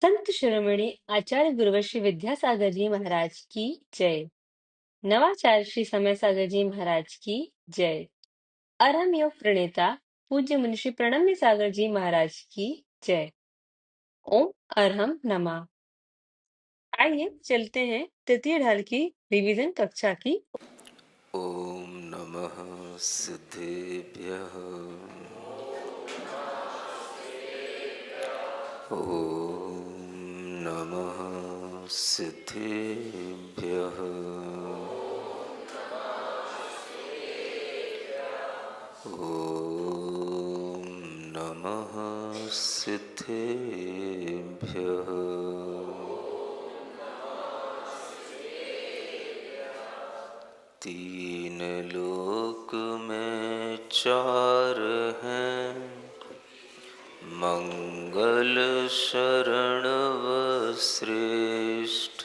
संत शिरोमणि आचार्य गुरुवर श्री विद्यासागर जी महाराज की जय। नवाचार्य श्री समय सागर जी महाराज की जय। अरहम योग प्रणेता पूज्य मुनिषि प्रणम्य सागर जी महाराज की जय। ओम अरहम नमः। आइए चलते हैं तृतीय ढाल की रिवीजन कक्षा की। ओम नमः सिद्धेभ्यः। ओम नमः सिद्धेभ्यः। ओम नमः सिद्धेभ्यः। तीन लोक में चार हैं, मंगल शरण व श्रेष्ठ।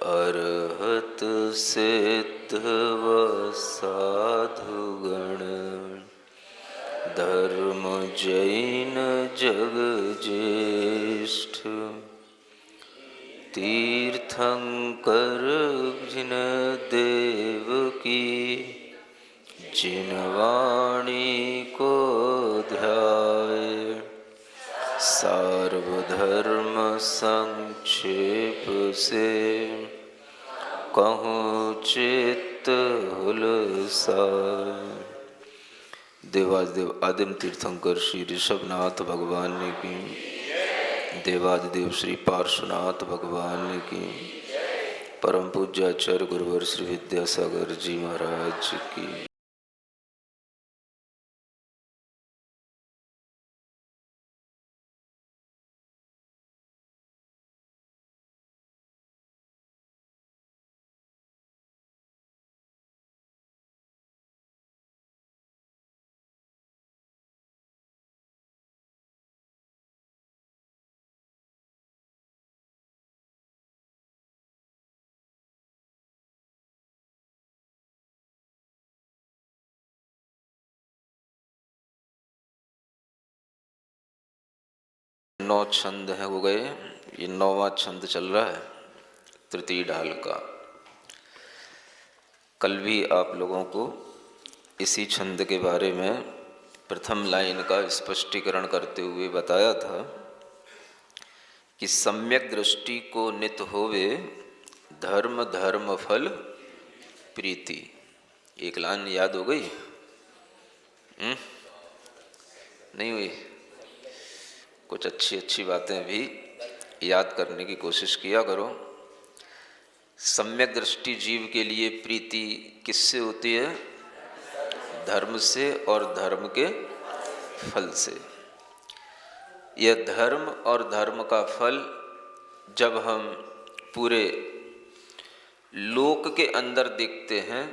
अरहत सिद्ध व साधुगण, धर्म जैन जग ज्येष्ठ। तीर्थंकर जिन देव की, जिन वाणी को ध्याए। सार्वधर्म संक्षेप से, कहूँ चित्त हुलसाए। देवादिदेव आदिम तीर्थंकर श्री ऋषभनाथ भगवान की, देवादिदेव श्री पार्श्वनाथ भगवान की, परम पूज्य आचार्य गुरुवर श्री विद्यासागर जी महाराज की। नौ छंद हैं हो गए, ये नौवां छंद चल रहा है तृतीय ढाल का। कल भी आप लोगों को इसी छंद के बारे में प्रथम लाइन का स्पष्टीकरण करते हुए बताया था कि सम्यक दृष्टि को नित होवे, धर्म धर्म फल प्रीति। एक लाइन याद हो गई? नहीं हुई? कुछ अच्छी अच्छी बातें भी याद करने की कोशिश किया करो। सम्यक दृष्टि जीव के लिए प्रीति किससे होती है? धर्म से और धर्म के फल से। यह धर्म और धर्म का फल जब हम पूरे लोक के अंदर देखते हैं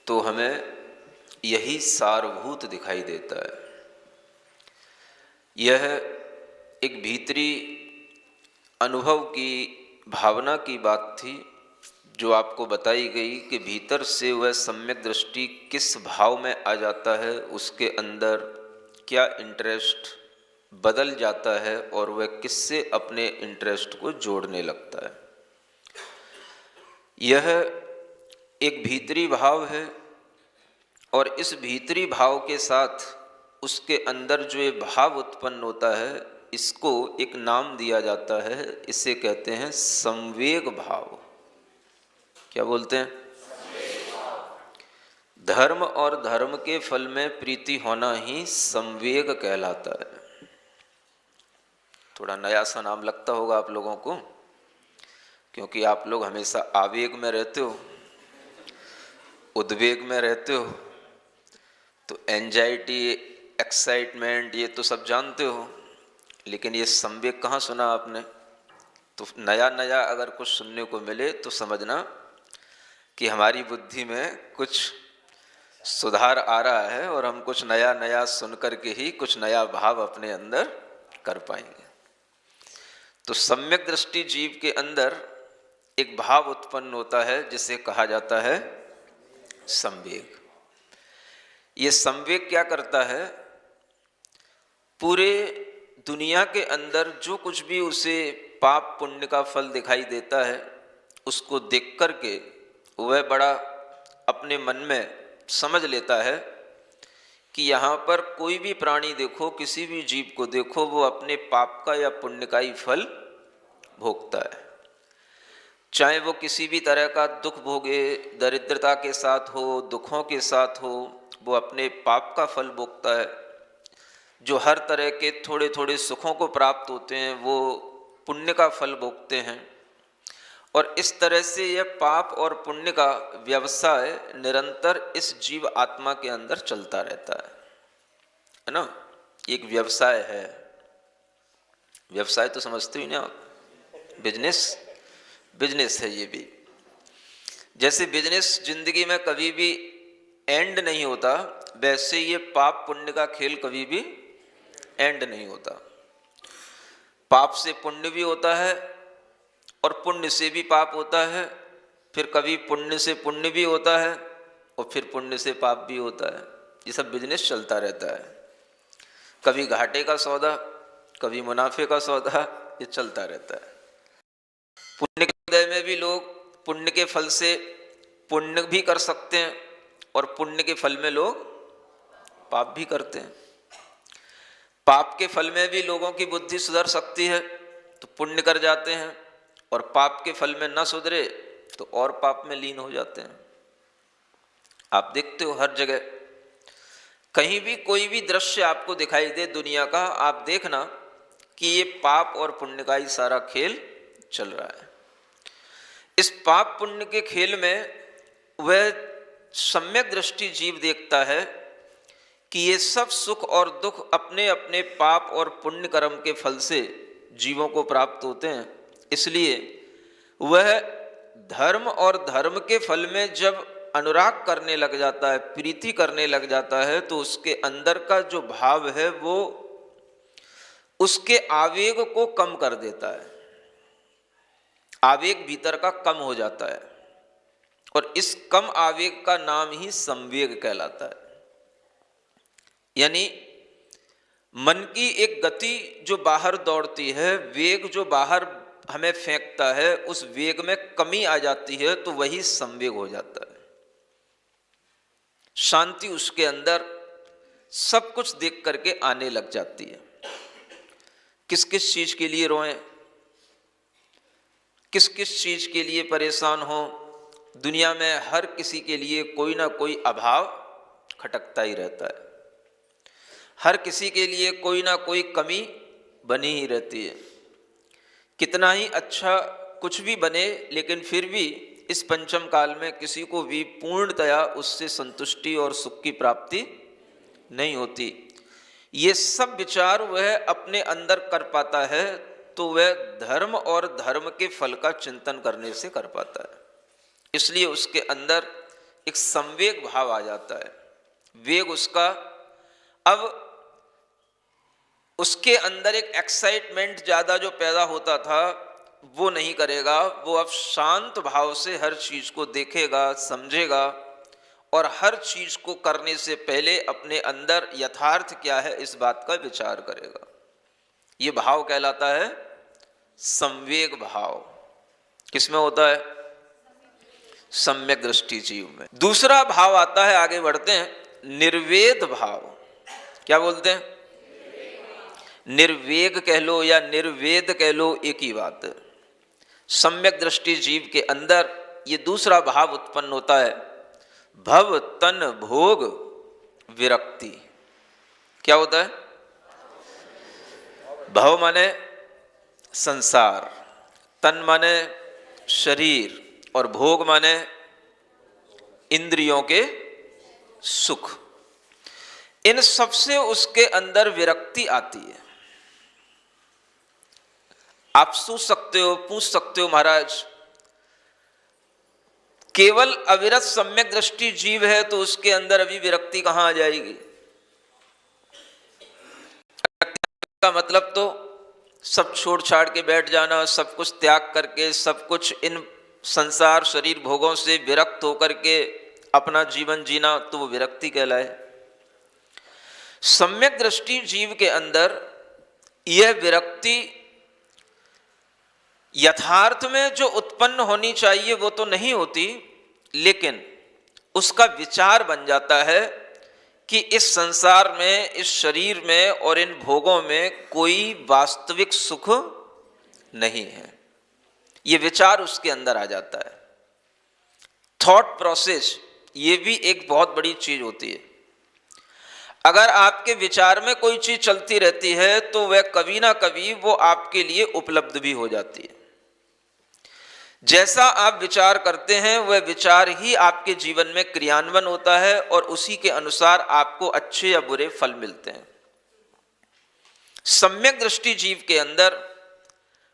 तो हमें यही सारभूत दिखाई देता है। यह एक भीतरी अनुभव की भावना की बात थी जो आपको बताई गई कि भीतर से वह सम्यक दृष्टि किस भाव में आ जाता है, उसके अंदर क्या इंटरेस्ट बदल जाता है और वह किससे अपने इंटरेस्ट को जोड़ने लगता है। यह एक भीतरी भाव है और इस भीतरी भाव के साथ उसके अंदर जो ये भाव उत्पन्न होता है, इसको एक नाम दिया जाता है। इसे कहते हैं संवेग भाव। क्या बोलते हैं? धर्म और धर्म के फल में प्रीति होना ही संवेग कहलाता है। थोड़ा नया सा नाम लगता होगा आप लोगों को, क्योंकि आप लोग हमेशा आवेग में रहते हो, उद्वेग में रहते हो, तो एंजाइटी, एक्साइटमेंट ये तो सब जानते हो, लेकिन ये संवेग कहाँ सुना आपने? तो नया नया अगर कुछ सुनने को मिले तो समझना कि हमारी बुद्धि में कुछ सुधार आ रहा है और हम कुछ नया नया सुन करके ही कुछ नया भाव अपने अंदर कर पाएंगे। तो सम्यक दृष्टि जीव के अंदर एक भाव उत्पन्न होता है जिसे कहा जाता है संवेग। ये संवेग क्या करता है? पूरे दुनिया के अंदर जो कुछ भी उसे पाप पुण्य का फल दिखाई देता है, उसको देख करके वह बड़ा अपने मन में समझ लेता है कि यहाँ पर कोई भी प्राणी देखो, किसी भी जीव को देखो, वो अपने पाप का या पुण्य का ही फल भोगता है। चाहे वो किसी भी तरह का दुख भोगे, दरिद्रता के साथ हो, दुखों के साथ हो, वो अपने पाप का फल भोगता है। जो हर तरह के थोड़े थोड़े सुखों को प्राप्त होते हैं, वो पुण्य का फल भोगते हैं। और इस तरह से यह पाप और पुण्य का व्यवसाय निरंतर इस जीव आत्मा के अंदर चलता रहता है ना। एक व्यवसाय है। व्यवसाय तो समझते ही ना आप, बिजनेस है ये भी। जैसे बिजनेस जिंदगी में कभी भी एंड नहीं होता, वैसे ये पाप पुण्य का खेल कभी भी एंड नहीं होता। पाप से पुण्य भी होता है और पुण्य से भी पाप होता है, फिर कभी पुण्य से पुण्य भी होता है और फिर पुण्य से पाप भी होता है। ये सब बिजनेस चलता रहता है। कभी घाटे का सौदा, कभी मुनाफे का सौदा, ये चलता रहता है। पुण्य के उदय में भी लोग पुण्य के फल से पुण्य भी कर सकते हैं और पुण्य के फल में लोग पाप भी करते हैं। पाप के फल में भी लोगों की बुद्धि सुधर सकती है तो पुण्य कर जाते हैं, और पाप के फल में न सुधरे तो और पाप में लीन हो जाते हैं। आप देखते हो हर जगह, कहीं भी कोई भी दृश्य आपको दिखाई दे दुनिया का, आप देखना कि ये पाप और पुण्य का ही सारा खेल चल रहा है। इस पाप पुण्य के खेल में वह सम्यक दृष्टि जीव देखता है कि ये सब सुख और दुख अपने अपने पाप और पुण्य कर्म के फल से जीवों को प्राप्त होते हैं। इसलिए वह धर्म और धर्म के फल में जब अनुराग करने लग जाता है, प्रीति करने लग जाता है, तो उसके अंदर का जो भाव है वो उसके आवेग को कम कर देता है। आवेग भीतर का कम हो जाता है और इस कम आवेग का नाम ही संवेग कहलाता है। यानी मन की एक गति जो बाहर दौड़ती है, वेग जो बाहर हमें फेंकता है, उस वेग में कमी आ जाती है तो वही संवेग हो जाता है। शांति उसके अंदर सब कुछ देख करके आने लग जाती है। किस किस चीज के लिए रोएं, किस किस चीज के लिए परेशान हो, दुनिया में हर किसी के लिए कोई ना कोई अभाव खटकता ही रहता है। हर किसी के लिए कोई ना कोई कमी बनी ही रहती है। कितना ही अच्छा कुछ भी बने, लेकिन फिर भी इस पंचम काल में किसी को भी पूर्णतया उससे संतुष्टि और सुख की प्राप्ति नहीं होती। ये सब विचार वह अपने अंदर कर पाता है तो वह धर्म और धर्म के फल का चिंतन करने से कर पाता है। इसलिए उसके अंदर एक संवेग भाव आ जाता है। वेग उसका, अब उसके अंदर एक एक्साइटमेंट ज़्यादा जो पैदा होता था वो नहीं करेगा। वो अब शांत भाव से हर चीज़ को देखेगा, समझेगा और हर चीज़ को करने से पहले अपने अंदर यथार्थ क्या है इस बात का विचार करेगा। ये भाव कहलाता है संवेग भाव। किसमें होता है? सम्यक दृष्टि जीव में। दूसरा भाव आता है, आगे बढ़ते हैं, निर्वेद भाव। क्या बोलते हैं? निर्वेग कह लो या निर्वेद कह लो, एक ही बात है। सम्यक दृष्टि जीव के अंदर ये दूसरा भाव उत्पन्न होता है, भव तन भोग विरक्ति। क्या होता है? भव माने संसार, तन माने शरीर और भोग माने इंद्रियों के सुख। इन सब से उसके अंदर विरक्ति आती है। आप सोच सकते हो, पूछ सकते हो, महाराज केवल अविरत सम्यक दृष्टि जीव है तो उसके अंदर अभी विरक्ति कहां आ जाएगी? का मतलब तो सब छोड़ छाड़ के बैठ जाना, सब कुछ त्याग करके, सब कुछ इन संसार शरीर भोगों से विरक्त होकर के अपना जीवन जीना, तो वो विरक्ति कहलाए। सम्यक दृष्टि जीव के अंदर यह विरक्ति यथार्थ में जो उत्पन्न होनी चाहिए वो तो नहीं होती, लेकिन उसका विचार बन जाता है कि इस संसार में, इस शरीर में और इन भोगों में कोई वास्तविक सुख नहीं है। ये विचार उसके अंदर आ जाता है। थॉट प्रोसेस ये भी एक बहुत बड़ी चीज होती है। अगर आपके विचार में कोई चीज चलती रहती है तो वह कभी ना कभी वो आपके लिए उपलब्ध भी हो जाती है। जैसा आप विचार करते हैं वह विचार ही आपके जीवन में क्रियान्वयन होता है और उसी के अनुसार आपको अच्छे या बुरे फल मिलते हैं। सम्यक दृष्टि जीव के अंदर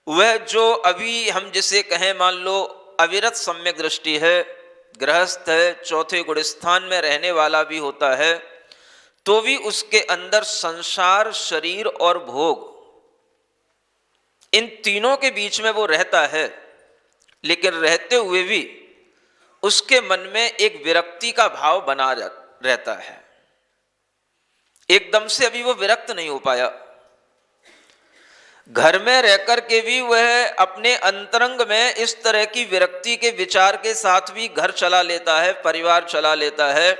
वह जो अभी हम जिसे कहें, मान लो अविरत सम्यक दृष्टि है, गृहस्थ है, चौथे गुण स्थान में रहने वाला भी होता है, तो भी उसके अंदर संसार, शरीर और भोग, इन तीनों के बीच में वो रहता है, लेकिन रहते हुए भी उसके मन में एक विरक्ति का भाव बना रहता है। एकदम से अभी वो विरक्त नहीं हो पाया। घर में रहकर के भी वह अपने अंतरंग में इस तरह की विरक्ति के विचार के साथ भी घर चला लेता है, परिवार चला लेता है,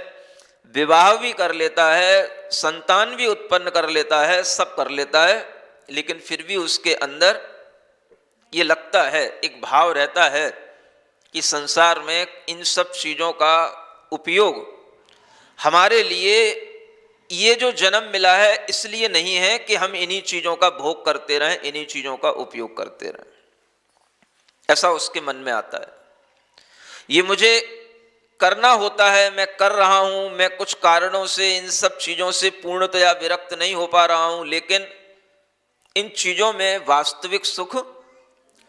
विवाह भी कर लेता है, संतान भी उत्पन्न कर लेता है, सब कर लेता है, लेकिन फिर भी उसके अंदर ये लगता है, एक भाव रहता है कि संसार में इन सब चीज़ों का उपयोग हमारे लिए ये जो जन्म मिला है इसलिए नहीं है कि हम इन्हीं चीज़ों का भोग करते रहें, इन्हीं चीज़ों का उपयोग करते रहें। ऐसा उसके मन में आता है। ये मुझे करना होता है, मैं कर रहा हूँ, मैं कुछ कारणों से इन सब चीज़ों से पूर्णतया विरक्त नहीं हो पा रहा हूँ, लेकिन इन चीज़ों में वास्तविक सुख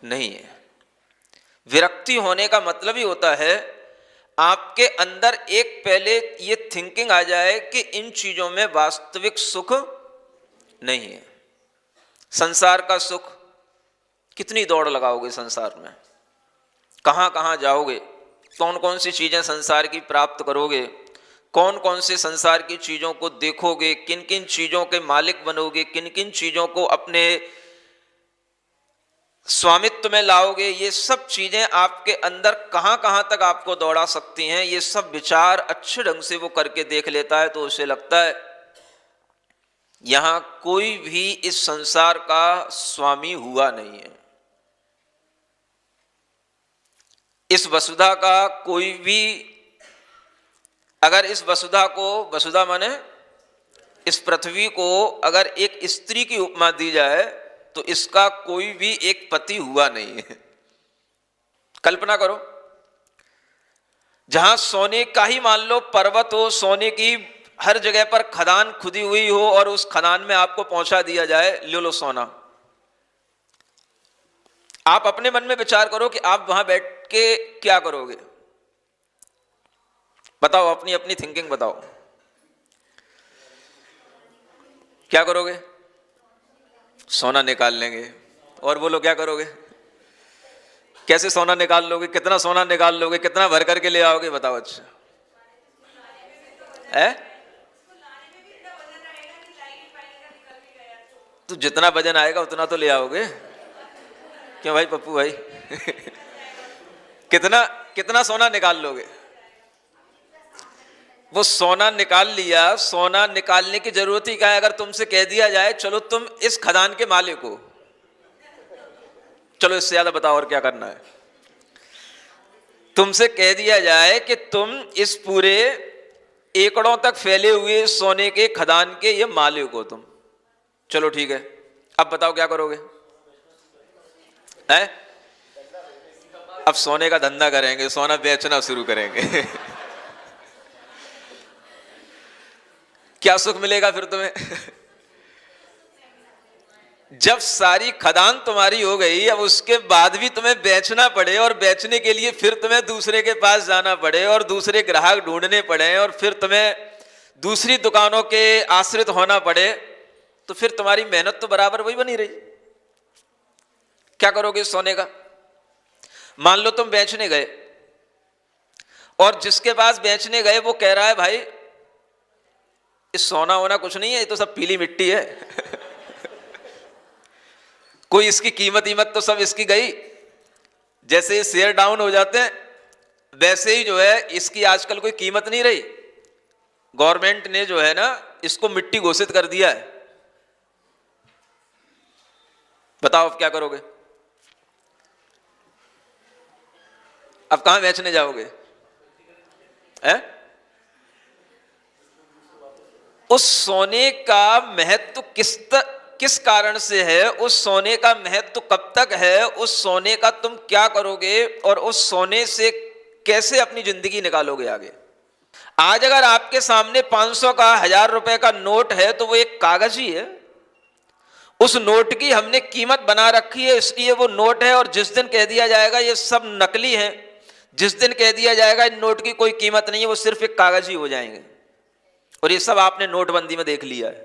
नहीं है। विरक्ति होने का मतलब ही होता है आपके अंदर एक पहले ये थिंकिंग आ जाए कि इन चीजों में वास्तविक सुख नहीं है। संसार का सुख, कितनी दौड़ लगाओगे संसार में, कहां कहां जाओगे, कौन कौन सी चीजें संसार की प्राप्त करोगे, कौन कौन से संसार की चीजों को देखोगे, किन किन चीजों के मालिक बनोगे, किन किन चीजों को अपने स्वामित्व में लाओगे, ये सब चीजें आपके अंदर कहां कहां तक आपको दौड़ा सकती हैं। ये सब विचार अच्छे ढंग से वो करके देख लेता है तो उसे लगता है यहां कोई भी इस संसार का स्वामी हुआ नहीं है। इस वसुधा का कोई भी, अगर इस वसुधा को, वसुधा माने इस पृथ्वी को अगर एक स्त्री की उपमा दी जाए तो इसका कोई भी एक पति हुआ नहीं है। कल्पना करो, जहां सोने का ही मान लो पर्वत हो, सोने की हर जगह पर खदान खुदी हुई हो और उस खदान में आपको पहुंचा दिया जाए, लो सोना। आप अपने मन में विचार करो कि आप वहां बैठ के क्या करोगे, बताओ, अपनी अपनी थिंकिंग बताओ, क्या करोगे? सोना निकाल लेंगे। और बोलो क्या करोगे? कैसे सोना निकाल लोगे? कितना सोना निकाल लोगे? कितना भर करके ले आओगे? बताओ। अच्छा है तो जितना वजन आएगा उतना तो ले आओगे। क्यों भाई पप्पू भाई? कितना कितना सोना निकाल लोगे? वो सोना निकाल लिया, सोना निकालने की जरूरत ही क्या है? अगर तुमसे कह दिया जाए चलो तुम इस खदान के मालिक हो, चलो इससे ज्यादा बताओ और क्या करना है? तुमसे कह दिया जाए कि तुम इस पूरे एकड़ों तक फैले हुए सोने के खदान के ये मालिक हो तुम, चलो ठीक है, अब बताओ क्या करोगे? है? अब सोने का धंधा करेंगे, सोना बेचना शुरू करेंगे। क्या सुख मिलेगा फिर तुम्हें? जब सारी खदान तुम्हारी हो गई, अब उसके बाद भी तुम्हें बेचना पड़े और बेचने के लिए फिर तुम्हें दूसरे के पास जाना पड़े और दूसरे ग्राहक ढूंढने पड़े और फिर तुम्हें दूसरी दुकानों के आश्रित होना पड़े, तो फिर तुम्हारी मेहनत तो बराबर वही बनी रही। क्या करोगे सोने का? मान लो तुम बेचने गए और जिसके पास बेचने गए वो कह रहा है भाई सोना होना कुछ नहीं है, ये तो सब पीली मिट्टी है। कोई इसकी कीमत तो सब इसकी गई। जैसे शेयर डाउन हो जाते हैं वैसे ही जो है इसकी आजकल कोई कीमत नहीं रही। गवर्नमेंट ने जो है ना इसको मिट्टी घोषित कर दिया है। बताओ अब क्या करोगे? अब कहां बेचने जाओगे? है? उस सोने का महत्व किस कारण से है? उस सोने का महत्व कब तक है? उस सोने का तुम क्या करोगे और उस सोने से कैसे अपनी जिंदगी निकालोगे आगे? आज अगर आपके सामने 500 का 1000 रुपए का नोट है तो वो एक कागज ही है। उस नोट की हमने कीमत बना रखी है, इसलिए वो नोट है। और जिस दिन कह दिया जाएगा ये सब नकली है, जिस दिन कह दिया जाएगा इन नोट की कोई कीमत नहीं है, वो सिर्फ एक कागज ही हो जाएंगे। और ये सब आपने नोटबंदी में देख लिया है।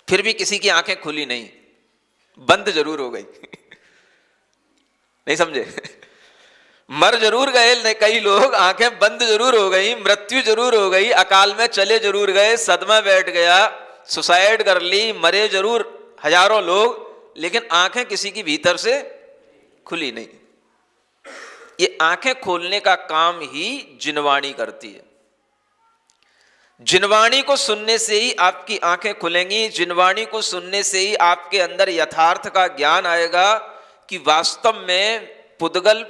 फिर भी किसी की आंखें खुली नहीं, बंद जरूर हो गई। नहीं समझे? मर जरूर गए कई लोग, आंखें बंद जरूर हो गई, मृत्यु जरूर हो गई, अकाल में चले जरूर गए, सदमा बैठ गया, सुसाइड कर ली, मरे जरूर हजारों लोग, लेकिन आंखें किसी की भीतर से खुली नहीं। ये आंखें खोलने का काम ही जिनवाणी करती है। जिनवाणी को सुनने से ही आपकी आंखें खुलेंगी। जिनवाणी को सुनने से ही आपके अंदर यथार्थ का ज्ञान आएगा कि वास्तव में पुद्गल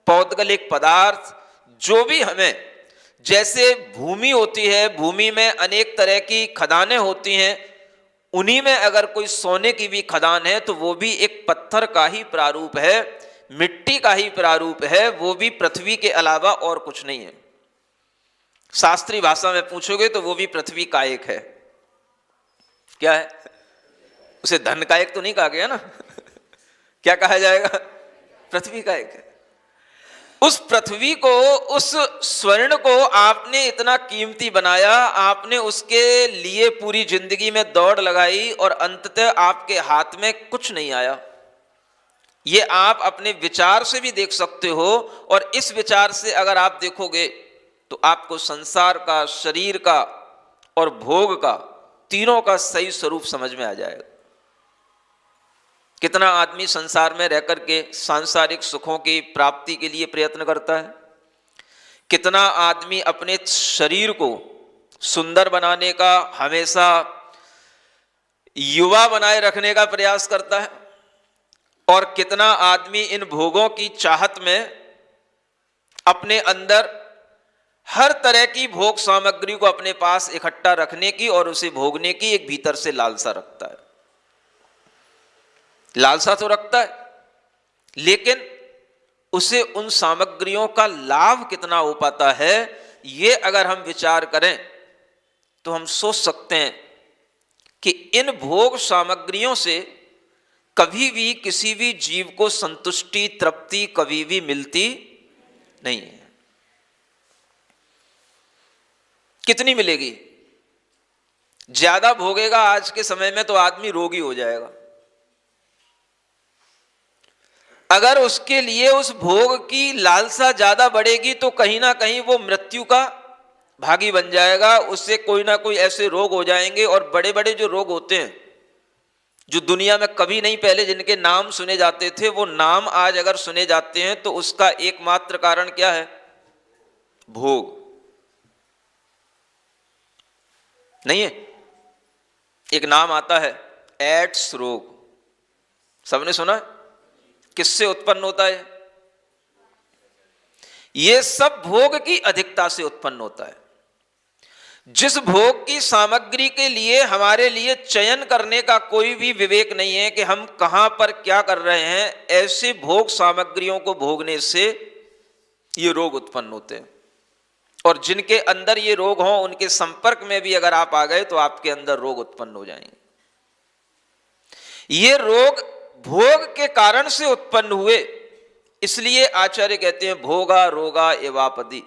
पौद्गलिक पदार्थ जो भी हमें, जैसे भूमि होती है, भूमि में अनेक तरह की खदानें होती हैं, उन्हीं में अगर कोई सोने की भी खदान है तो वो भी एक पत्थर का ही प्रारूप है, मिट्टी का ही प्रारूप है, वो भी पृथ्वी के अलावा और कुछ नहीं है। शास्त्रीय भाषा में पूछोगे तो वो भी पृथ्वी का एक है। क्या है? उसे धन का एक तो नहीं कहा गया ना। क्या कहा जाएगा? पृथ्वी का एक है। उस पृथ्वी को, उस स्वर्ण को आपने इतना कीमती बनाया, आपने उसके लिए पूरी जिंदगी में दौड़ लगाई और अंततः आपके हाथ में कुछ नहीं आया। ये आप अपने विचार से भी देख सकते हो। और इस विचार से अगर आप देखोगे तो आपको संसार का, शरीर का और भोग का, तीनों का सही स्वरूप समझ में आ जाएगा। कितना आदमी संसार में रह करके सांसारिक सुखों की प्राप्ति के लिए प्रयत्न करता है, कितना आदमी अपने शरीर को सुंदर बनाने का, हमेशा युवा बनाए रखने का प्रयास करता है, और कितना आदमी इन भोगों की चाहत में अपने अंदर हर तरह की भोग सामग्री को अपने पास इकट्ठा रखने की और उसे भोगने की एक भीतर से लालसा रखता है। लालसा तो रखता है, लेकिन उसे उन सामग्रियों का लाभ कितना हो पाता है, ये अगर हम विचार करें तो हम सोच सकते हैं कि इन भोग सामग्रियों से कभी भी किसी भी जीव को संतुष्टि, तृप्ति कभी भी मिलती नहीं है। कितनी मिलेगी? ज्यादा भोगेगा आज के समय में तो आदमी रोगी हो जाएगा। अगर उसके लिए उस भोग की लालसा ज्यादा बढ़ेगी तो कहीं ना कहीं वो मृत्यु का भागी बन जाएगा। उससे कोई ना कोई ऐसे रोग हो जाएंगे, और बड़े बड़े जो रोग होते हैं, जो दुनिया में कभी नहीं पहले जिनके नाम सुने जाते थे, वो नाम आज अगर सुने जाते हैं तो उसका एकमात्र कारण क्या है? भोग। नहीं है? एक नाम आता है एड्स रोग, सबने सुना है? किससे उत्पन्न होता है? यह सब भोग की अधिकता से उत्पन्न होता है। जिस भोग की सामग्री के लिए हमारे लिए चयन करने का कोई भी विवेक नहीं है कि हम कहां पर क्या कर रहे हैं, ऐसे भोग सामग्रियों को भोगने से ये रोग उत्पन्न होते हैं। और जिनके अंदर ये रोग हों, उनके संपर्क में भी अगर आप आ गए तो आपके अंदर रोग उत्पन्न हो जाएंगे। ये रोग भोग के कारण से उत्पन्न हुए, इसलिए आचार्य कहते हैं भोगा रोगा एवापदी।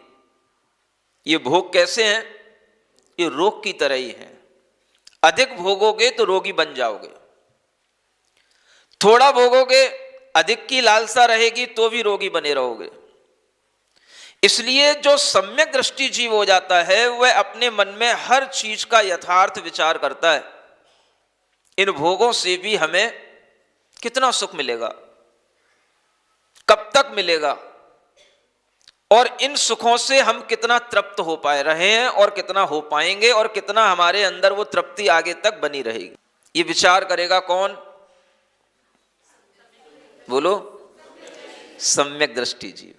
ये भोग कैसे हैं? ये रोग की तरह ही हैं। अधिक भोगोगे तो रोगी बन जाओगे, थोड़ा भोगोगे, अधिक की लालसा रहेगी तो भी रोगी बने रहोगे। इसलिए जो सम्यक दृष्टि जीव हो जाता है वह अपने मन में हर चीज का यथार्थ विचार करता है इन भोगों से भी हमें कितना सुख मिलेगा, कब तक मिलेगा, और इन सुखों से हम कितना तृप्त हो पा रहे हैं और कितना हो पाएंगे, और कितना हमारे अंदर वो तृप्ति आगे तक बनी रहेगी। ये विचार करेगा कौन? बोलो, सम्यक दृष्टि जीव।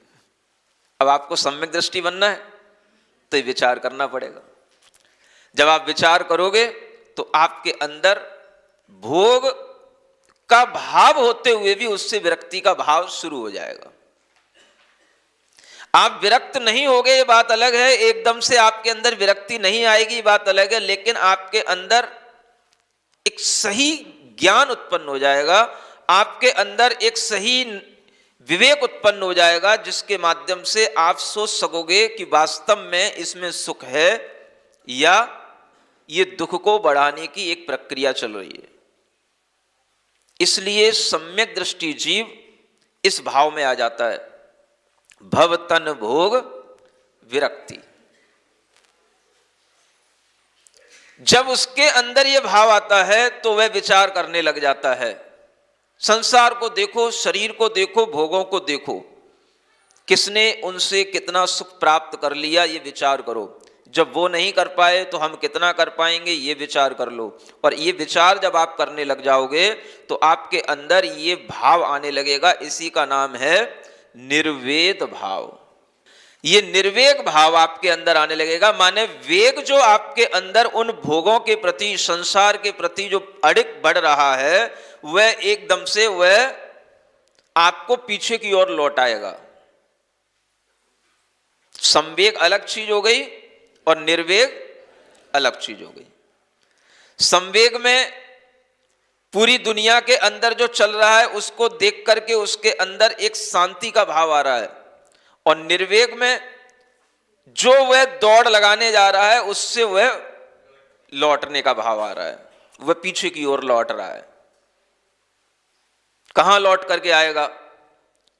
अब आपको सम्यक दृष्टि बनना है तो ये विचार करना पड़ेगा। जब आप विचार करोगे तो आपके अंदर भोग का भाव होते हुए भी उससे विरक्ति का भाव शुरू हो जाएगा। आप विरक्त नहीं होगे ये बात अलग है, एकदम से आपके अंदर विरक्ति नहीं आएगी बात अलग है, लेकिन आपके अंदर एक सही ज्ञान उत्पन्न हो जाएगा, आपके अंदर एक सही विवेक उत्पन्न हो जाएगा, जिसके माध्यम से आप सोच सकोगे कि वास्तव में इसमें सुख है या ये दुख को बढ़ाने की एक प्रक्रिया चल रही है। इसलिए सम्यक दृष्टि जीव इस भाव में आ जाता है, भव तन भोग विरक्ति। जब उसके अंदर यह भाव आता है तो वह विचार करने लग जाता है। संसार को देखो, शरीर को देखो, भोगों को देखो, किसने उनसे कितना सुख प्राप्त कर लिया ये विचार करो। जब वो नहीं कर पाए तो हम कितना कर पाएंगे ये विचार कर लो। और ये विचार जब आप करने लग जाओगे तो आपके अंदर ये भाव आने लगेगा, इसी का नाम है निर्वेद भाव। ये निर्वेग भाव आपके अंदर आने लगेगा, माने वेग जो आपके अंदर उन भोगों के प्रति, संसार के प्रति जो अड़िग बढ़ रहा है, वह एकदम से वह आपको पीछे की ओर लौटाएगा। संवेग अलग चीज हो गई और निर्वेग अलग चीज हो गई। संवेग में पूरी दुनिया के अंदर जो चल रहा है उसको देख करके उसके अंदर एक शांति का भाव आ रहा है, और निर्वेग में जो वह दौड़ लगाने जा रहा है उससे वह लौटने का भाव आ रहा है, वह पीछे की ओर लौट रहा है। कहां लौट करके आएगा?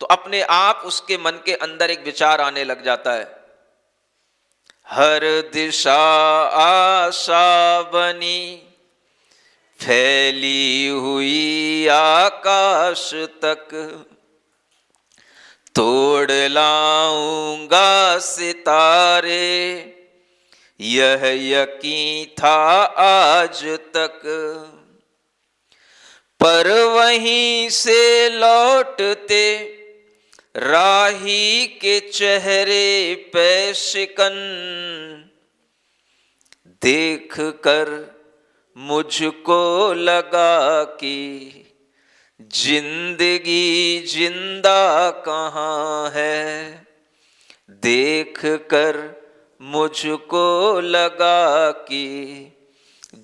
तो अपने आप उसके मन के अंदर एक विचार आने लग जाता है, हर दिशा आशा बनी फैली हुई आकाश तक, तोड़ लाऊंगा सितारे यह यकीन था आज तक, पर वहीं से लौटते राही के चेहरे पे शिकन, देख कर मुझको लगा कि जिंदगी जिंदा कहाँ है, देख कर मुझको लगा कि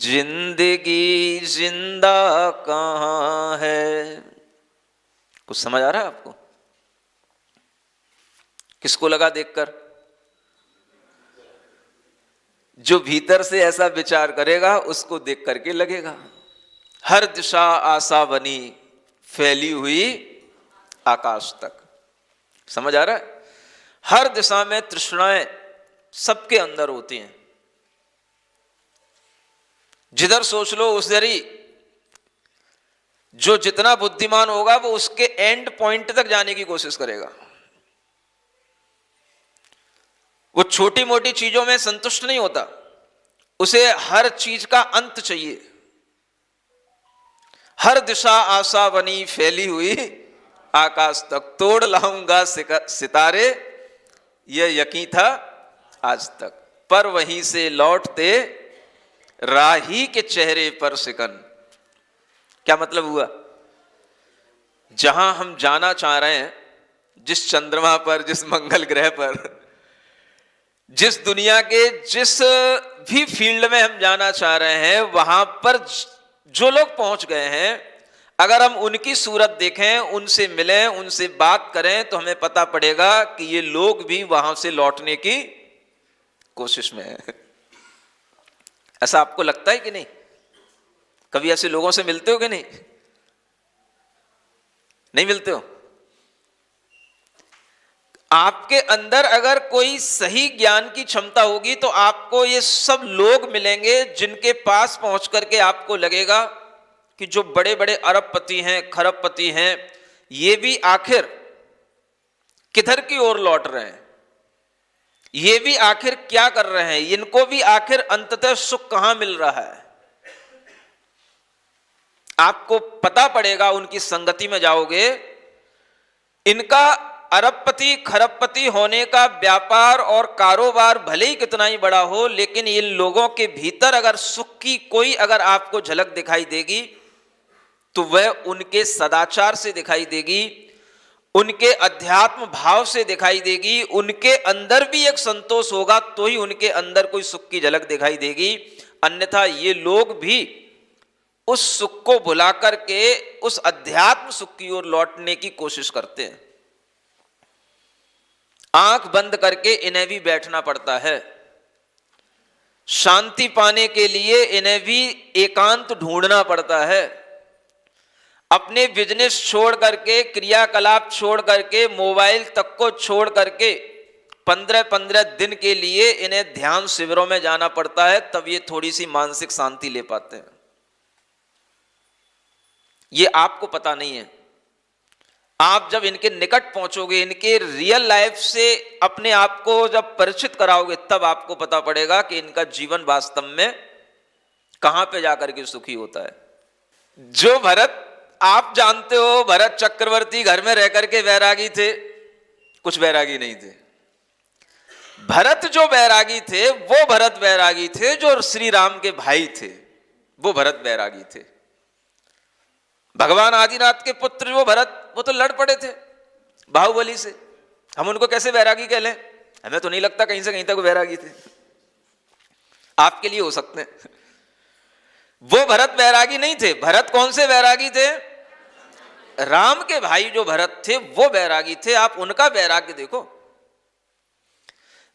जिंदगी जिंदा कहाँ है। कुछ समझ आ रहा है आपको? किसको लगा देखकर? जो भीतर से ऐसा विचार करेगा उसको देख करके लगेगा। हर दिशा आशा बनी फैली हुई आकाश तक। समझ आ रहा है? हर दिशा में तृष्णाएं सबके अंदर होती हैं, जिधर सोच लो उस जरी। जो जितना बुद्धिमान होगा वो उसके एंड पॉइंट तक जाने की कोशिश करेगा। वो छोटी मोटी चीजों में संतुष्ट नहीं होता, उसे हर चीज का अंत चाहिए। हर दिशा आशा बनी फैली हुई आकाश तक, तोड़ लाऊंगा सितारे यह यकीन था आज तक, पर वहीं से लौटते राही के चेहरे पर सिकन। क्या मतलब हुआ? जहां हम जाना चाह रहे हैं, जिस चंद्रमा पर, जिस मंगल ग्रह पर, जिस दुनिया के जिस भी फील्ड में हम जाना चाह रहे हैं, वहां पर जो लोग पहुंच गए हैं, अगर हम उनकी सूरत देखें, उनसे मिलें, उनसे बात करें, तो हमें पता पड़ेगा कि ये लोग भी वहां से लौटने की कोशिश में हैं। ऐसा आपको लगता है कि नहीं? कभी ऐसे लोगों से मिलते हो कि नहीं? नहीं मिलते हो? आपके अंदर अगर कोई सही ज्ञान की क्षमता होगी तो आपको ये सब लोग मिलेंगे जिनके पास पहुंच करके आपको लगेगा कि जो बड़े बड़े अरबपति हैं, खरबपति हैं, ये भी आखिर किधर की ओर लौट रहे हैं, ये भी आखिर क्या कर रहे हैं, इनको भी आखिर अंततः सुख कहां मिल रहा है। आपको पता पड़ेगा, उनकी संगति में जाओगे, इनका अरबपति खरबपति होने का व्यापार और कारोबार भले ही कितना ही बड़ा हो, लेकिन इन लोगों के भीतर अगर सुख की कोई अगर आपको झलक दिखाई देगी तो वह उनके सदाचार से दिखाई देगी, उनके अध्यात्म भाव से दिखाई देगी। उनके अंदर भी एक संतोष होगा तो ही उनके अंदर कोई सुख की झलक दिखाई देगी, अन्यथा ये लोग भी उस सुख को भुला करके उस अध्यात्म सुख की ओर लौटने की कोशिश करते हैं। आंख बंद करके इन्हें भी बैठना पड़ता है, शांति पाने के लिए इन्हें भी एकांत ढूंढना पड़ता है। अपने बिजनेस छोड़ करके, क्रियाकलाप छोड़ करके, मोबाइल तक को छोड़ करके 15-15 दिन के लिए इन्हें ध्यान शिविरों में जाना पड़ता है, तब ये थोड़ी सी मानसिक शांति ले पाते हैं। ये आपको पता नहीं है। आप जब इनके निकट पहुंचोगे, इनके रियल लाइफ से अपने आप को जब परिचित कराओगे, तब आपको पता पड़ेगा कि इनका जीवन वास्तव में कहां पे जाकर के सुखी होता है। जो भरत आप जानते हो, भरत चक्रवर्ती घर में रह करके वैरागी थे, कुछ वैरागी नहीं थे। भरत जो वैरागी थे वो भरत वैरागी थे, जो श्री राम के भाई थे वो भरत वैरागी थे। भगवान आदिनाथ के पुत्र वो भरत, वो तो लड़ पड़े थे बाहुबली से, हम उनको कैसे वैरागी कह लें? हमें तो नहीं लगता कहीं से कहीं तक वैरागी थे, आपके लिए हो सकते हैं। वो भरत वैरागी नहीं थे। भरत कौन से वैरागी थे? राम के भाई जो भरत थे वो वैरागी थे। आप उनका वैराग्य देखो।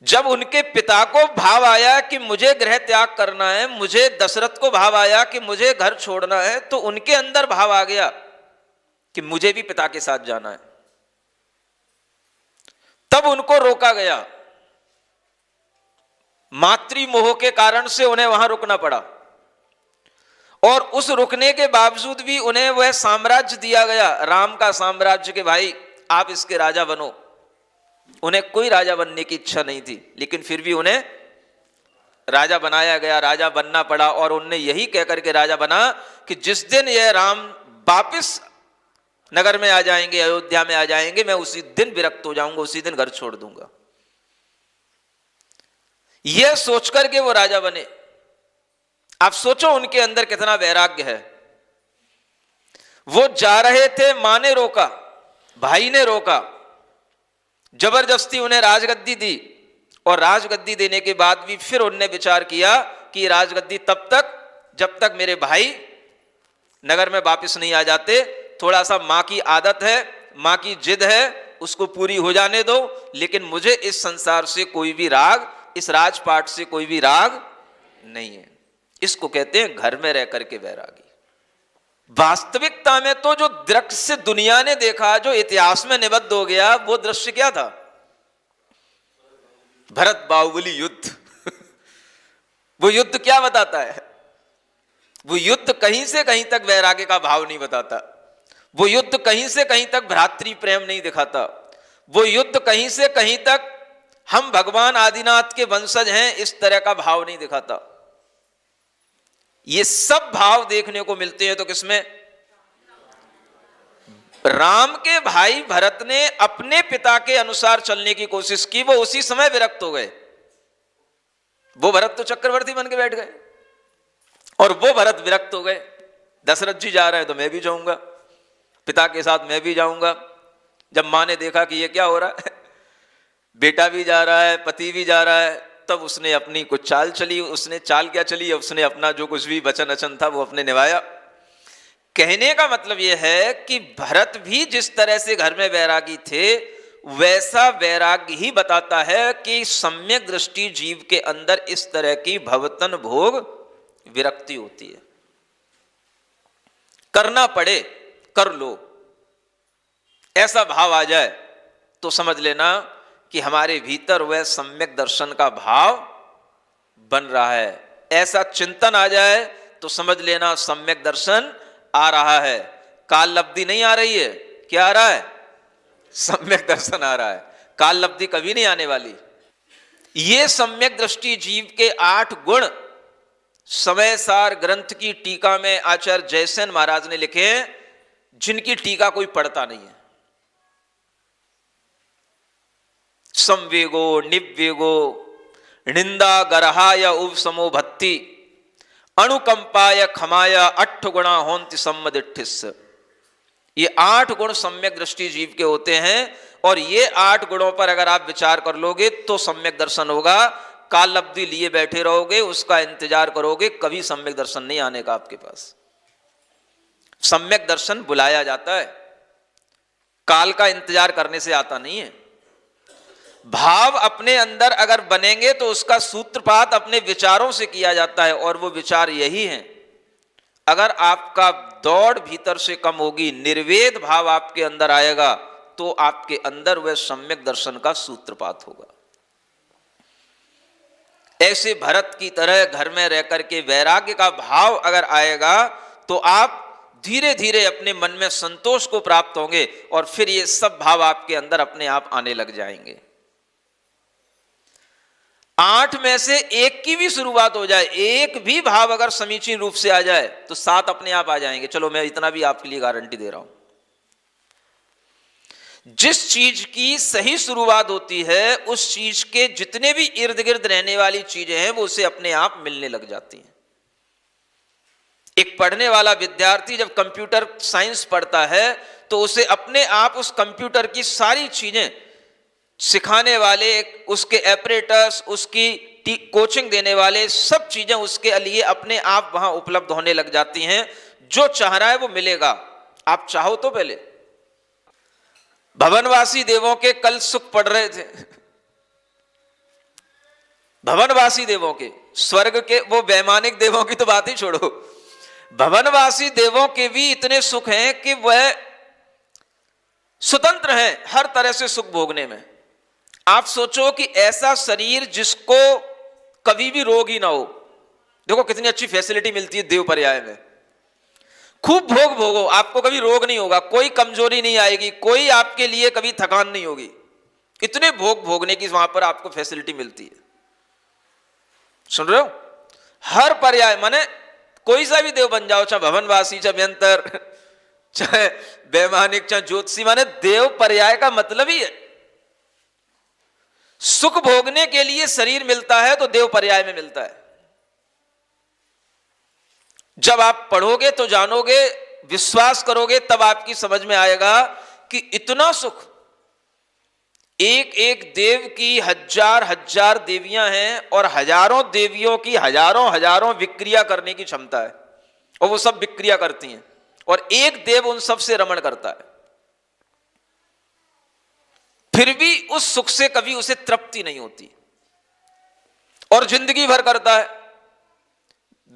जब उनके पिता को भाव आया कि मुझे गृह त्याग करना है, मुझे दशरथ को भाव आया कि मुझे घर छोड़ना है, तो उनके अंदर भाव आ गया कि मुझे भी पिता के साथ जाना है। तब उनको रोका गया, मातृमोह के कारण से उन्हें वहां रुकना पड़ा, और उस रुकने के बावजूद भी उन्हें वह साम्राज्य दिया गया, राम का साम्राज्य, के भाई आप इसके राजा बनो। उन्हें कोई राजा बनने की इच्छा नहीं थी, लेकिन फिर भी उन्हें राजा बनाया गया, राजा बनना पड़ा। और उनने यही कहकर के राजा बना कि जिस दिन यह राम वापिस नगर में आ जाएंगे, अयोध्या में आ जाएंगे, मैं उसी दिन विरक्त हो जाऊंगा, उसी दिन घर छोड़ दूंगा। यह सोचकर के वो राजा बने। आप सोचो उनके अंदर कितना वैराग्य है। वो जा रहे थे, मां ने रोका, भाई ने रोका, जबरदस्ती उन्हें राजगद्दी दी, और राजगद्दी देने के बाद भी फिर उन्होंने विचार किया कि राजगद्दी तब तक जब तक मेरे भाई नगर में वापस नहीं आ जाते। थोड़ा सा मां की आदत है, मां की जिद है, उसको पूरी हो जाने दो, लेकिन मुझे इस संसार से कोई भी राग, इस राजपाट से कोई भी राग नहीं है। इसको कहते हैं घर में रह करके वैरागी। वास्तविकता में तो जो दृश्य दुनिया ने देखा, जो इतिहास में निबद्ध हो गया, वो दृश्य क्या था? भरत बाहुबली युद्ध। वो युद्ध क्या बताता है? वो युद्ध कहीं से कहीं तक वैराग्य का भाव नहीं बताता। वो युद्ध कहीं से कहीं तक भ्रातृ प्रेम नहीं दिखाता। वो युद्ध कहीं से कहीं तक हम भगवान आदिनाथ के वंशज हैं इस तरह का भाव नहीं दिखाता। ये सब भाव देखने को मिलते हैं तो किसमें? राम के भाई भरत ने अपने पिता के अनुसार चलने की कोशिश की, वो उसी समय विरक्त हो गए। वो भरत तो चक्रवर्ती बन के बैठ गए, और वो भरत विरक्त हो गए। दशरथ जी जा रहे हैं तो मैं भी जाऊंगा, पिता के साथ मैं भी जाऊंगा। जब मां ने देखा कि ये क्या हो रहा है, बेटा भी जा रहा है, पति भी जा रहा है, तब उसने अपनी कुछ चाल चली। उसने चाल क्या चली? उसने अपना जो कुछ भी वचन अचन था वो अपने निभाया। कहने का मतलब यह है कि भरत भी जिस तरह से घर में वैरागी थे, वैसा वैराग्य ही बताता है कि सम्यक दृष्टि जीव के अंदर इस तरह की भवतन भोग विरक्ति होती है। करना पड़े कर लो, ऐसा भाव आ जाए तो समझ लेना कि हमारे भीतर वह सम्यक दर्शन का भाव बन रहा है। ऐसा चिंतन आ जाए तो समझ लेना सम्यक दर्शन आ रहा है, काल लब्धि नहीं आ रही है। क्या आ रहा है? सम्यक दर्शन आ रहा है। काल लब्धि कभी नहीं आने वाली। ये सम्यक दृष्टि जीव के 8 गुण समय सार ग्रंथ की टीका में आचार्य जयसेन महाराज ने लिखे हैं, जिनकी टीका कोई पढ़ता नहीं है। संवेगो निवेगो निंदा गरहाय उपसमो भत्ति अनुकंपाय खमाय 8 गुणा होंति सम्मदिठिस। ये 8 गुण सम्यक दृष्टि जीव के होते हैं, और ये 8 गुणों पर अगर आप विचार कर लोगे तो सम्यक दर्शन होगा। काल लब्धि लिए बैठे रहोगे, उसका इंतजार करोगे, कभी सम्यक दर्शन नहीं आने का आपके पास। सम्यक दर्शन बुलाया जाता है, काल का इंतजार करने से आता नहीं है। भाव अपने अंदर अगर बनेंगे तो उसका सूत्रपात अपने विचारों से किया जाता है, और वो विचार यही है। अगर आपका दौड़ भीतर से कम होगी, निर्वेद भाव आपके अंदर आएगा, तो आपके अंदर वह सम्यक दर्शन का सूत्रपात होगा। ऐसे भरत की तरह घर में रह करके वैराग्य का भाव अगर आएगा, तो आप धीरे धीरे अपने मन में संतोष को प्राप्त होंगे, और फिर ये सब भाव आपके अंदर अपने आप आने लग जाएंगे। 8 में से एक की भी शुरुआत हो जाए, एक भी भाव अगर समीचीन रूप से आ जाए, तो 7 अपने आप आ जाएंगे। चलो मैं इतना भी आपके लिए गारंटी दे रहा हूं। जिस चीज की सही शुरुआत होती है, उस चीज के जितने भी इर्द गिर्द रहने वाली चीजें हैं, वो उसे अपने आप मिलने लग जाती हैं। एक पढ़ने वाला विद्यार्थी जब कंप्यूटर साइंस पढ़ता है, तो उसे अपने आप उस कंप्यूटर की सारी चीजें सिखाने वाले, उसके ऑपरेटर्स, उसकी कोचिंग देने वाले, सब चीजें उसके लिए अपने आप वहां उपलब्ध होने लग जाती हैं। जो चाह रहा है वो मिलेगा। आप चाहो तो पहले भवनवासी देवों के कल सुख पढ़ रहे थे। भवनवासी देवों के, स्वर्ग के, वो वैमानिक देवों की तो बात ही छोड़ो, भवनवासी देवों के भी इतने सुख हैं कि वह स्वतंत्र हैं हर तरह से सुख भोगने में। आप सोचो कि ऐसा शरीर जिसको कभी भी रोग ही ना हो, देखो कितनी अच्छी फैसिलिटी मिलती है देव पर्याय में। खूब भोग भोगो, आपको कभी रोग नहीं होगा, कोई कमजोरी नहीं आएगी, कोई आपके लिए कभी थकान नहीं होगी। इतने भोग भोगने की वहां पर आपको फैसिलिटी मिलती है। सुन रहे हो? हर पर्याय, माने कोई सा भी देव बन जाओ, चाहे भवनवासी, चाहे व्यंतर, चाहे वैमानिक, चाहे ज्योतिषी, माने देव पर्याय का मतलब ही है सुख भोगने के लिए शरीर मिलता है, तो देव पर्याय में मिलता है। जब आप पढ़ोगे तो जानोगे, विश्वास करोगे, तब आपकी समझ में आएगा कि इतना सुख, एक एक देव की हजार हजार देवियां हैं, और हजारों देवियों की हजारों हजारों विक्रिया करने की क्षमता है, और वो सब विक्रिया करती हैं, और एक देव उन सब से रमण करता है। फिर भी उस सुख से कभी उसे तृप्ति नहीं होती, और जिंदगी भर करता है।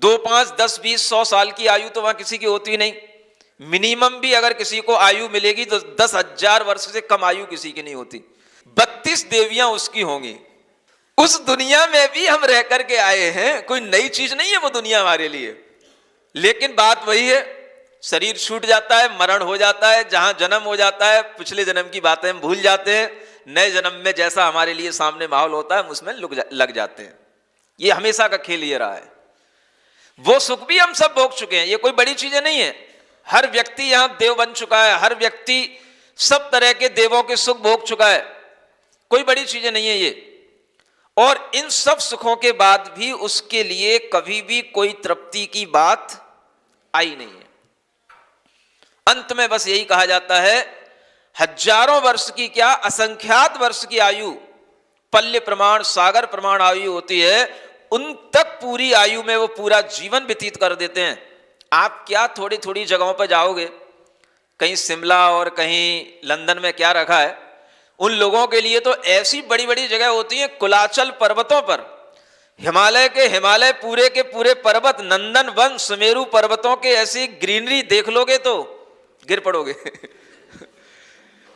2, 5, 10, 20, 100 साल की आयु तो वहां किसी की होती नहीं। मिनिमम भी अगर किसी को आयु मिलेगी तो 10,000 वर्ष से कम आयु किसी की नहीं होती। 32 देवियां उसकी होंगी। उस दुनिया में भी हम रह करके आए हैं, कोई नई चीज नहीं है वो दुनिया हमारे लिए। लेकिन बात वही है, शरीर छूट जाता है, मरण हो जाता है, जहां जन्म हो जाता है, पिछले जन्म की बातें हम भूल जाते हैं, नए जन्म में जैसा हमारे लिए सामने माहौल होता है हम उसमें लग जाते हैं। ये हमेशा का खेल ये रहा है। वो सुख भी हम सब भोग चुके हैं, ये कोई बड़ी चीजें नहीं है। हर व्यक्ति यहां देव बन चुका है, हर व्यक्ति सब तरह के देवों के सुख भोग चुका है, कोई बड़ी चीजें नहीं है ये। और इन सब सुखों के बाद भी उसके लिए कभी भी कोई तृप्ति की बात आई नहीं है। अंत में बस यही कहा जाता है, हजारों वर्ष की क्या, असंख्यात वर्ष की आयु, पल्य प्रमाण, सागर प्रमाण आयु होती है, उन तक पूरी आयु में वो पूरा जीवन व्यतीत कर देते हैं। आप क्या थोड़ी थोड़ी जगहों पर जाओगे, कहीं शिमला और कहीं लंदन में क्या रखा है, उन लोगों के लिए तो ऐसी बड़ी बड़ी जगह होती हैं, कुलाचल पर्वतों पर, हिमालय के हिमालय पूरे के पूरे पर्वत, नंदन वन, सुमेरु पर्वतों के ऐसी ग्रीनरी देख लोगे तो गिर पड़ोगे।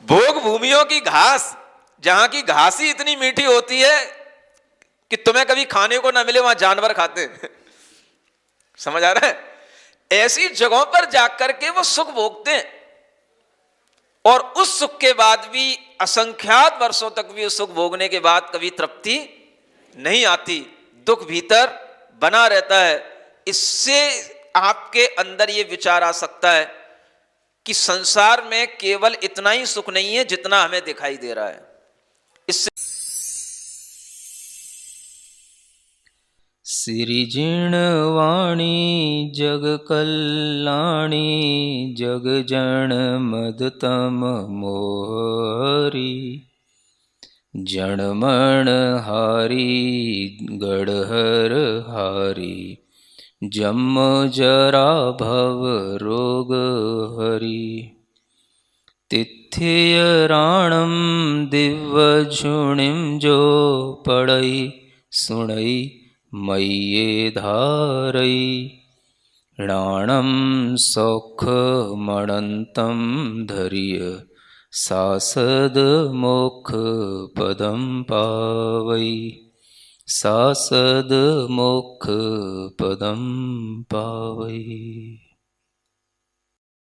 भोग भूमियों की घास, जहां की घास ही इतनी मीठी होती है कि तुम्हें कभी खाने को ना मिले, वहां जानवर खाते हैं। समझ आ रहा है? ऐसी जगहों पर जाकर के वो सुख भोगते हैं, और उस सुख के बाद भी असंख्यात वर्षों तक भी उस सुख भोगने के बाद कभी तृप्ति नहीं आती, दुख भीतर बना रहता है। इससे आपके अंदर ये विचार आ सकता है कि संसार में केवल इतना ही सुख नहीं है जितना हमें दिखाई दे रहा है। इससे सिरिजिणवाणी जग कल्याणी जग जन मदतम मोहरी जणमण हारी गढ़हर हारी जम जरा भव रोग हरि तिथिय राणम दिव्य झुणिम जो पड़ई सुणई मय्ये धारई राणम सौख मणंतम धरिय सासद मोक्ष पदम पावई सासद मोक्ष पदम पावई।